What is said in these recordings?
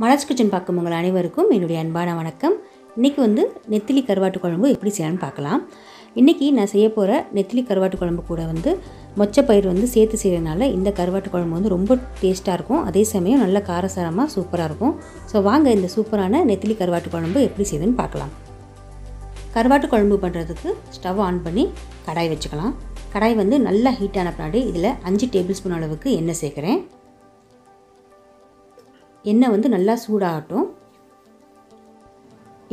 Malar's kitchen பார்க்கும் உங்கள் அனைவருக்கும் என்னுடைய அன்பான வணக்கம். இன்றைக்கி நெத்திலி கருவாட்டு குழம்பு எப்படி செய்யலாம்னு பார்க்கலாம். இன்றைக்கி நான் செய்ய போகிற நெத்திலி கருவாட்டு குழம்பு கூட மொச்சப்பயிர் சேர்த்து செய்கிறதுனால இந்த கருவாட்டு குழம்பு ரொம்ப டேஸ்ட்டாக இருக்கும். அதே சமயம் நல்ல காரசாரமாக சூப்பராக இருக்கும். ஸோ வாங்க இந்த சூப்பரான நெத்திலி கருவாட்டு குழம்பு எப்படி செய்யுதுன்னு பார்க்கலாம். கருவாட்டு குழம்பு பண்ணுறதுக்கு ஸ்டவ் ஆன் பண்ணி கடாய் வச்சுக்கலாம். கடாய் நல்லா ஹீட் ஆன பின்னாடி இதில் 5 டேபிள் ஸ்பூன் அளவுக்கு எண்ணெய் சேர்க்குறேன். எண்ணெய் நல்லா சூடாகட்டும்.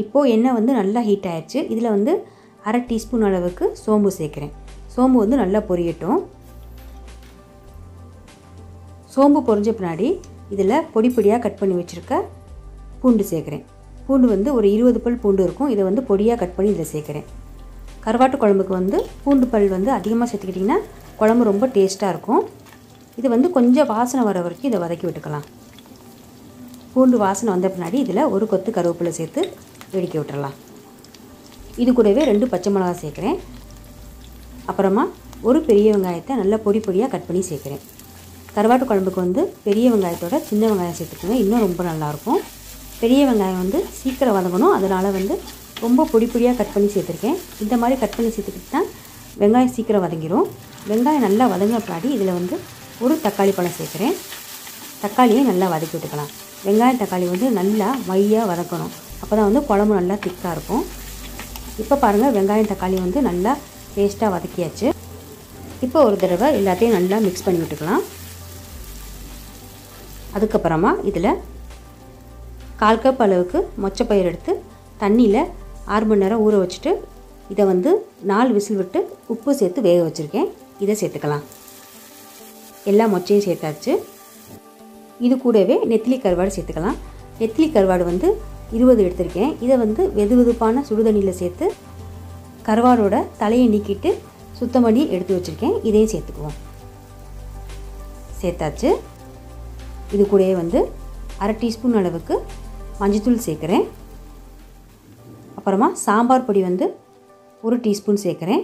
இப்போது எண்ணெய் நல்லா ஹீட் ஆயிடுச்சு. இதில் 1/2 டீஸ்பூன் அளவுக்கு சோம்பு சேர்க்குறேன். சோம்பு நல்லா பொரியட்டும். சோம்பு பொரிஞ்ச பின்னாடி இதில் பொடி பொடியாக கட் பண்ணி வச்சுருக்க பூண்டு சேர்க்குறேன். பூண்டு ஒரு 20 பல் பூண்டு இருக்கும். இதை பொடியாக கட் பண்ணி இதில் சேர்க்குறேன். கருவாட்டு குழம்புக்கு பூண்டு பல் அதிகமாக சேர்த்துக்கிட்டிங்கன்னா குழம்பு ரொம்ப டேஸ்ட்டாக இருக்கும். இது கொஞ்சம் வாசனை வர வரைக்கும் இதை வதக்கி விட்டுக்கலாம். பூண்டு வாசனை வந்த பின்னாடி இதில் ஒரு கொத்து கருவேப்பிலை சேர்த்து வெடிக்க விட்டுறலாம். இது கூடவே 2 பச்சை மிளகாய் சேர்க்குறேன். அப்புறமா ஒரு பெரிய வெங்காயத்தை நல்லா பொடி பொடியாக கட் பண்ணி சேர்க்குறேன். கருவாட்டு குழம்புக்கு பெரிய வெங்காயத்தோட சின்ன வெங்காயம் சேர்த்துக்கோங்க, இன்னும் ரொம்ப நல்லாயிருக்கும். பெரிய வெங்காயம் சீக்கிரம் வதங்கணும், அதனால் ரொம்ப பொடி பொடியாக கட் பண்ணி சேர்த்துருக்கேன். இந்த மாதிரி கட் பண்ணி சேர்த்துக்கிட்டு தான் வெங்காயம் சீக்கிரம் வதங்கிடும். வெங்காயம் நல்லா வதங்கின பின்னாடி இதில் ஒரு தக்காளி பழம் சேர்க்குறேன். தக்காளியை நல்லா வதக்கி விட்டுக்கலாம். வெங்காயம் தக்காளி நல்லா மையாக வதக்கணும். அப்போ தான் குழம்பு நல்லா திக்காக இருக்கும். இப்போ பாருங்கள், வெங்காயம் தக்காளி நல்லா டேஸ்ட்டாக வதக்கியாச்சு. இப்போ ஒரு தடவை எல்லாத்தையும் நல்லா மிக்ஸ் பண்ணி விட்டுக்கலாம். அதுக்கப்புறமா இதில் 1/4 கப் அளவுக்கு மொச்சப்பயிர் எடுத்து தண்ணியில் 6 மணி நேரம் ஊற வச்சுட்டு இதை 4 விசில் விட்டு உப்பு சேர்த்து வேக வச்சுருக்கேன். இதை சேர்த்துக்கலாம். எல்லா மொச்சையும் சேர்த்தாச்சு. இது கூடவே நெத்திலி கருவாடு சேர்த்துக்கலாம். நெத்திலி கருவாடு 20 எடுத்திருக்கேன். இதை வெது வெதுப்பான சுடுதண்ணியில் சேர்த்து கருவாடோட தலையை நீக்கிட்டு சுத்தம் பண்ணி எடுத்து வச்சுருக்கேன். இதையும் சேர்த்துக்குவோம். சேர்த்தாச்சு. இது கூடவே 1/2 டீஸ்பூன் அளவுக்கு மஞ்சத்தூள் சேர்க்குறேன். அப்புறமா சாம்பார் பொடி 1 டீஸ்பூன் சேர்க்குறேன்.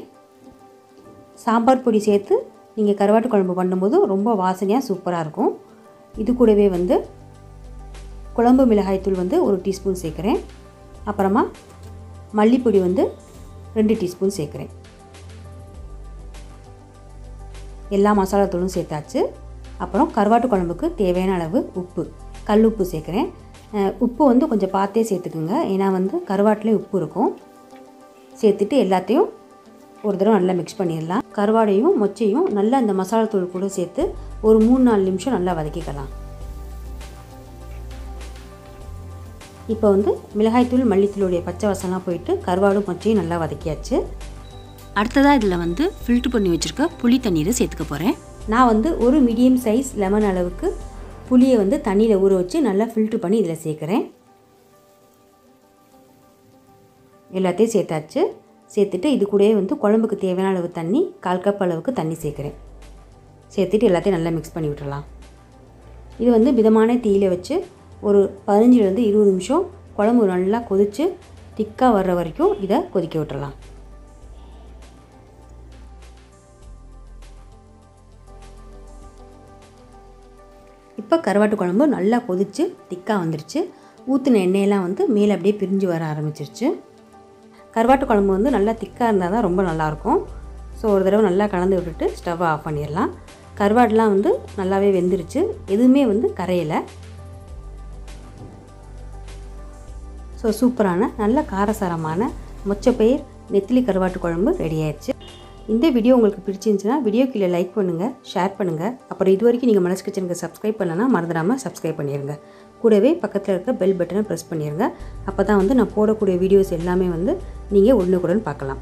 சாம்பார் பொடி சேர்த்து நீங்கள் கருவாட்டு குழம்பு பண்ணும்போது ரொம்ப வாசனையாக சூப்பராக இருக்கும். இது கூடவே குழம்பு மிளகாய்த்தூள் 1 டீஸ்பூன் சேர்க்குறேன். அப்புறமா மல்லிப்பொடி 2 டீஸ்பூன் சேர்க்குறேன். எல்லா மசாலா தூளும் சேர்த்தாச்சு. அப்புறம் கருவாட்டு குழம்புக்கு தேவையான அளவு உப்பு, கல் உப்பு சேர்க்குறேன். உப்பு கொஞ்சம் பார்த்தே சேர்த்துக்குங்க, ஏன்னா கருவாட்டிலே உப்பு இருக்கும். சேர்த்துட்டு எல்லாத்தையும் ஒரு தடவை நல்லா மிக்ஸ் பண்ணிடலாம். கருவாடையும் மொச்சையும் நல்லா இந்த மசாலா தூள் கூட சேர்த்து ஒரு 3-4 நிமிஷம் நல்லா வதக்கிக்கலாம். இப்போ மிளகாய்த்தூள் மல்லித்தூளுடைய பச்சை வாசனைலாம் போயிட்டு கருவாடும் மொச்சையும் நல்லா வதக்கியாச்சு. அடுத்ததாக இதில் ஃபில்ட்ரு பண்ணி வச்சுருக்க புளி தண்ணீரை சேர்த்துக்க போகிறேன். நான் ஒரு மீடியம் சைஸ் லெமன் அளவுக்கு புளியை தண்ணியில் ஊற வச்சு நல்லா ஃபில்ட்ரு பண்ணி இதில் சேர்க்குறேன். எல்லாத்தையும் சேர்த்தாச்சு. சேர்த்துட்டு இது கூடவே குழம்புக்கு தேவையான அளவு தண்ணி, 1/4 கப் அளவுக்கு தண்ணி சேர்க்குறேன். சேர்த்துட்டு எல்லாத்தையும் நல்லா மிக்ஸ் பண்ணி விட்டுறலாம். இது மிதமான தீயில வச்சு ஒரு 15-20 நிமிஷம் குழம்பு நல்லா கொதித்து திக்காக வர்ற வரைக்கும் இதை கொதிக்க விட்டுறலாம். இப்போ கருவாட்டு குழம்பு நல்லா கொதித்து திக்காக வந்துருச்சு. ஊற்றின எண்ணெயெல்லாம் மேலே அப்படியே பிரிஞ்சு வர ஆரம்பிச்சிருச்சு. கருவாட்டு குழம்பு நல்லா திக்காக இருந்தால் தான் ரொம்ப நல்லாயிருக்கும். ஸோ ஒரு தடவை நல்லா கலந்து விட்டுட்டு ஸ்டவ்வை ஆஃப் பண்ணிடலாம். கருவாடெலாம் நல்லாவே வெந்துருச்சு, எதுவுமே கரையலை. ஸோ சூப்பரான நல்ல காரசாரமான மொச்சப்பயிர் நெத்திலி கருவாட்டு குழம்பு ரெடி ஆயிடுச்சு. இந்த வீடியோ உங்களுக்கு பிடிச்சிருந்துச்சுன்னா வீடியோ கீழே லைக் பண்ணுங்கள், ஷேர் பண்ணுங்கள். அப்புறம் இது வரைக்கும் நீங்கள் மலர்ஸ் கிச்சனுக்கு சப்ஸ்கிரைப் பண்ணலன்னா மறந்துடாமல் சப்ஸ்கிரைப் பண்ணிடுங்க. கூடவே பக்கத்தில் இருக்க பெல் பட்டனை ப்ரெஸ் பண்ணிடுங்க. அப்போ தான் நான் போடக்கூடிய வீடியோஸ் எல்லாமே நீங்கள் உடனுக்குடன் பார்க்கலாம்.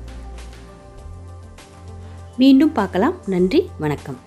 மீண்டும் பார்க்கலாம். நன்றி, வணக்கம்.